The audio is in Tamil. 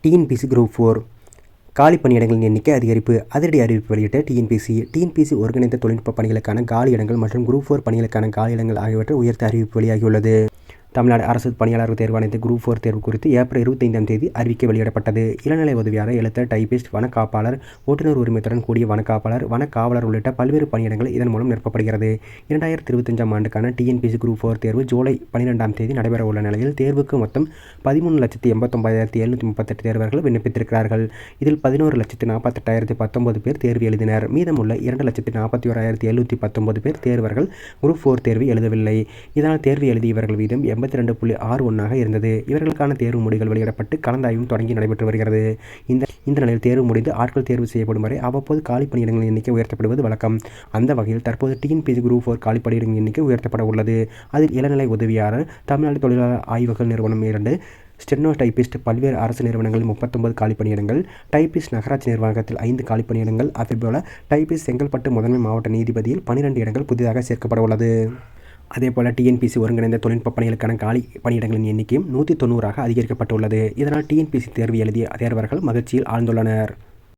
டிஎன்பிஎஸ்சி குரூப் 4 காலி பணியிடங்களின் எண்ணிக்கை அதிகரிப்பு. அதிரடி அறிவிப்பு வெளியிட்ட டிஎன்பிஎஸ்சி ஒருங்கிணைந்த தொழில்நுட்ப பணிகளுக்கான காலி இடங்கள் மற்றும் குரூப் 4 பணிகளுக்கான காலி இடங்கள் ஆகியவற்றை உயர்த்த அறிவிப்பு வெளியாகியுள்ளது. தமிழ்நாடு அரசு பணியாளர்கள் தேர்வாணையத்தை குரூப் 4 தேர்வு குறித்து ஏப்ரல் 25ஆம் தேதி அறிவிக்கை வெளியிடப்பட்டது. இளநிலை உதவியாளர், எழுத்தர், டைபிஸ்ட், வனக்காப்பாளர், ஓட்டுநர் உரிமத்துடன் கூடிய வனக்காப்பாளர், வனக்காவலர் உள்ளிட்ட பல்வேறு பணியிடங்கள் இதன் மூலம் நிரப்பப்படுகிறது. 2025ஆம் ஆண்டுக்கான டிஎன்பிஎஸ்சி குரூப் 4 தேர்வு ஜூலை 12ஆம் தேதி நடைபெற உள்ள நிலையில் தேர்வுக்கு மொத்தம் 13,89,738 தேர்வர்கள் விண்ணப்பித்திருக்கிறார்கள். இதில் 11,48,019 பேர் தேர்வு எழுதினர். மீதமுள்ள 2,41,719 பேர் தேர்வர்கள் குரூப் 4 தேர்வு எழுதவில்லை. இதனால் தேர்வு எழுதியவர்கள் வீதம் 82.61ஆக இருந்தது. இவர்களுக்கான தேர்வு முடிவுகள் வெளியிடப்பட்டு கலந்தாய்வும் தொடங்கி நடைபெற்று வருகிறது. இந்த நிலையில் தேர்வு முடிந்து ஆட்கள் தேர்வு செய்யப்படும் வரை அவ்வப்போது காலி பணியிடங்களின் எண்ணிக்கை உயர்த்தப்படுவது வழக்கம். அந்த வகையில் தற்போது டிஎன்பிஎஸ்சி குரூப் 4 காலி பணியிடங்களின் எண்ணிக்கை உயர்த்தப்பட உள்ளது. அதில் இளநிலை உதவியாளர், தமிழ்நாடு தொழிலாளர் ஆய்வுகள் நிறுவனம் 2, ஸ்டெனோ டைபிஸ்ட், பல்வேறு அரசு நிறுவனங்களில் 39 காலி பணியிடங்கள், டைபிஸ்ட் நகராட்சி நிர்வாகத்தில் 5 காலி பணியிடங்கள், அதேபோல டைபிஸ்ட் செங்கல்பட்டு முதன்மை மாவட்ட நீதிபதியில் 12 இடங்கள் புதிதாக சேர்க்கப்பட உள்ளது. அதேபோல டிஎன்பிஎஸ்சி ஒருங்கிணைந்த தொழில்நுட்ப பணிகளுக்கான காலி பணியிடங்களின் எண்ணிக்கையும் 190ஆக அதிகரிக்கப்பட்டுள்ளது. இதனால் டிஎன்பிஎஸ்சி தேர்வு எழுதிய தேர்வர்கள் மகிழ்ச்சியில் ஆழ்ந்துள்ளனர்.